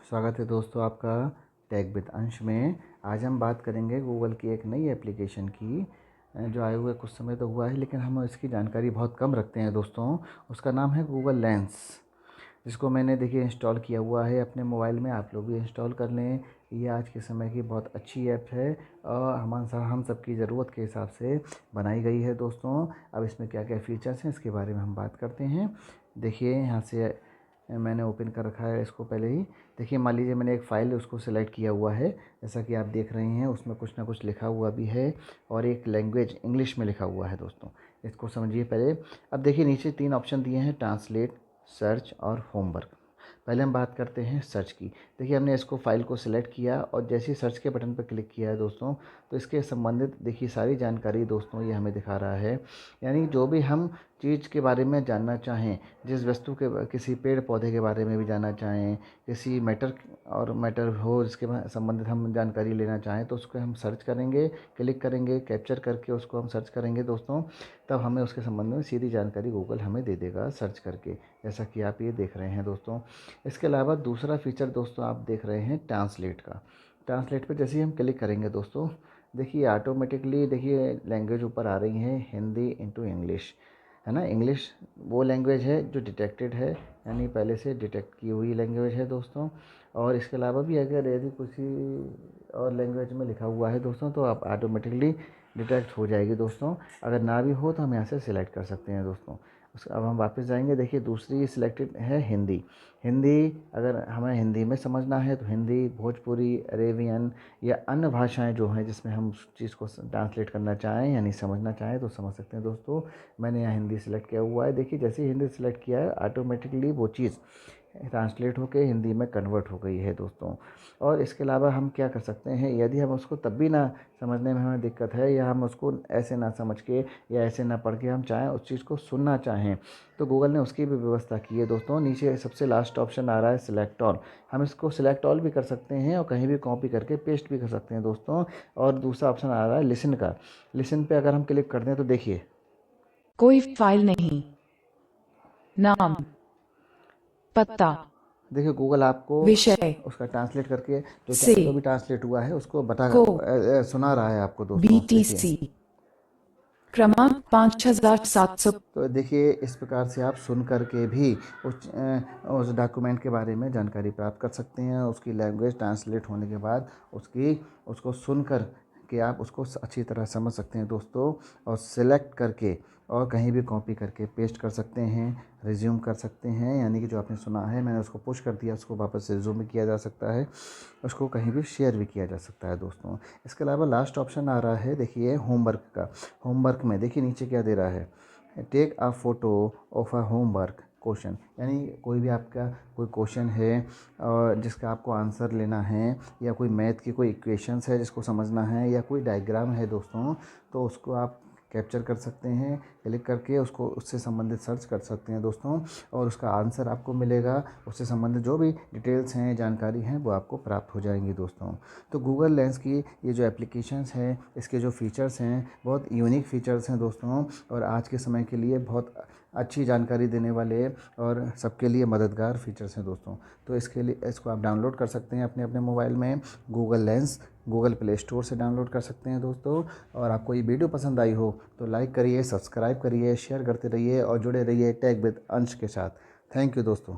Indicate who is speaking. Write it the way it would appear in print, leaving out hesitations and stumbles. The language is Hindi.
Speaker 1: स्वागत है दोस्तों आपका टेक विद अंश में। आज हम बात करेंगे गूगल की एक नई एप्लीकेशन की जो आए हुए कुछ समय तो हुआ है, लेकिन हम इसकी जानकारी बहुत कम रखते हैं दोस्तों। उसका नाम है गूगल लेंस, जिसको मैंने देखिए इंस्टॉल किया हुआ है अपने मोबाइल में। आप लोग भी इंस्टॉल कर लें। ये आज के समय की बहुत अच्छी ऐप है और हम सबकी ज़रूरत के हिसाब से बनाई गई है दोस्तों। अब इसमें क्या क्या फ़ीचर्स हैं इसके बारे में हम बात करते हैं। देखिए यहाँ से मैंने ओपन कर रखा है इसको पहले ही। देखिए मान लीजिए मैंने एक फ़ाइल उसको सेलेक्ट किया हुआ है, जैसा कि आप देख रहे हैं। उसमें कुछ ना कुछ लिखा हुआ भी है और एक लैंग्वेज इंग्लिश में लिखा हुआ है दोस्तों। इसको समझिए पहले। अब देखिए नीचे 3 ऑप्शन दिए हैं, ट्रांसलेट, सर्च और होमवर्क। पहले हम बात करते हैं सर्च की। देखिए हमने इसको फ़ाइल को सिलेक्ट किया और जैसे ही सर्च के बटन पर क्लिक किया है दोस्तों, तो इसके संबंधित देखिए सारी जानकारी दोस्तों ये हमें दिखा रहा है। यानी जो भी हम चीज़ के बारे में जानना चाहें, जिस वस्तु के, किसी पेड़ पौधे के बारे में भी जानना चाहें, किसी मैटर हो जिसके संबंधित हम जानकारी लेना चाहें, तो उसको हम सर्च करेंगे, क्लिक करेंगे, कैप्चर करके उसको हम सर्च करेंगे दोस्तों। तब हमें उसके संबंध में सीधी जानकारी गूगल हमें दे देगा सर्च करके, जैसा कि आप ये देख रहे हैं दोस्तों। इसके अलावा दूसरा फीचर दोस्तों आप देख रहे हैं ट्रांसलेट का। ट्रांसलेट पे जैसे ही हम क्लिक करेंगे दोस्तों, देखिए ऑटोमेटिकली देखिए लैंग्वेज ऊपर आ रही है, हिंदी इनटू इंग्लिश, है ना। इंग्लिश वो लैंग्वेज है जो डिटेक्टेड है, यानी पहले से डिटेक्ट की हुई लैंग्वेज है दोस्तों। और इसके अलावा भी अगर यदि किसी और लैंग्वेज में लिखा हुआ है दोस्तों, तो आप ऑटोमेटिकली डिटेक्ट हो जाएगी दोस्तों। अगर ना भी हो तो हम यहाँ से सिलेक्ट कर सकते हैं दोस्तों। अब हम वापस जाएंगे। देखिए दूसरी सिलेक्टेड है हिंदी। हिंदी अगर हमें हिंदी में समझना है तो हिंदी, भोजपुरी, अरेबियन या अन्य भाषाएं जो हैं जिसमें हम उस चीज़ को ट्रांसलेट करना चाहें यानी समझना चाहें तो समझ सकते हैं दोस्तों। मैंने यहाँ हिंदी सेलेक्ट किया हुआ है। देखिए जैसे ही हिंदी सेलेक्ट किया है, ऑटोमेटिकली वो चीज़ ट्रांसलेट होकर हिंदी में कन्वर्ट हो गई है दोस्तों। और इसके अलावा हम क्या कर सकते हैं, यदि हम उसको तब भी ना समझने में हमें दिक्कत है, या हम उसको ऐसे ना समझ के या ऐसे ना पढ़ के हम चाहें उस चीज़ को सुनना चाहें, तो गूगल ने उसकी भी व्यवस्था की है दोस्तों। नीचे सबसे लास्ट ऑप्शन आ रहा है सिलेक्ट ऑल। हम इसको सिलेक्ट ऑल भी कर सकते हैं और कहीं भी कॉपी करके पेस्ट भी कर सकते हैं दोस्तों। और दूसरा ऑप्शन आ रहा है लिसन का। लिसन पे अगर हम क्लिक कर दें तो देखिए
Speaker 2: कोई फाइल नहीं, नाम, पता,
Speaker 1: देखिए गूगल आपको
Speaker 2: विषय
Speaker 1: उसका ट्रांसलेट करके
Speaker 2: से
Speaker 1: जो भी ट्रांसलेट हुआ है उसको
Speaker 2: को
Speaker 1: सुना रहा है आपको दोस्तों। देखिए
Speaker 2: BTC क्रमांक 5700।
Speaker 1: तो देखिए इस प्रकार से आप सुन कर के भी उस डॉक्यूमेंट के बारे में जानकारी प्राप्त कर सकते हैं। उसकी लैंग्वेज ट्रांसलेट होने के बाद उसको सुन कर के आप उसको अच्छी तरह समझ सकते हैं दोस्तों। और सिलेक्ट करके और कहीं भी कॉपी करके पेस्ट कर सकते हैं, रिज्यूम कर सकते हैं। यानी कि जो आपने सुना है मैंने उसको पुश कर दिया, उसको वापस से रिज्यूम भी किया जा सकता है, उसको कहीं भी शेयर भी किया जा सकता है दोस्तों। इसके अलावा लास्ट ऑप्शन आ रहा है देखिए होमवर्क का। होमवर्क में देखिए नीचे क्या दे रहा है, take a photo of a homework question. यानी कोई भी आपका कोई क्वेश्चन है और जिसका आपको आंसर लेना है, या कोई मैथ की कोई इक्वेशंस है जिसको समझना है, या कोई डायग्राम है दोस्तों, तो उसको आप कैप्चर कर सकते हैं, क्लिक करके उसको उससे संबंधित सर्च कर सकते हैं दोस्तों। और उसका आंसर आपको मिलेगा, उससे संबंधित जो भी डिटेल्स हैं, जानकारी हैं, वो आपको प्राप्त हो जाएंगी दोस्तों। तो गूगल लेंस की ये जो एप्लीकेशंस हैं, इसके जो फ़ीचर्स हैं, बहुत यूनिक फ़ीचर्स हैं दोस्तों। और आज के समय के लिए बहुत अच्छी जानकारी देने वाले और सबके लिए मददगार फ़ीचर्स हैं दोस्तों। तो इसके लिए इसको आप डाउनलोड कर सकते हैं अपने अपने मोबाइल में। Google lens Google play store से डाउनलोड कर सकते हैं दोस्तों। और आपको ये वीडियो पसंद आई हो तो लाइक करिए, सब्सक्राइब करिए, शेयर करते रहिए और जुड़े रहिए टेक विद अंश के साथ। थैंक यू दोस्तों।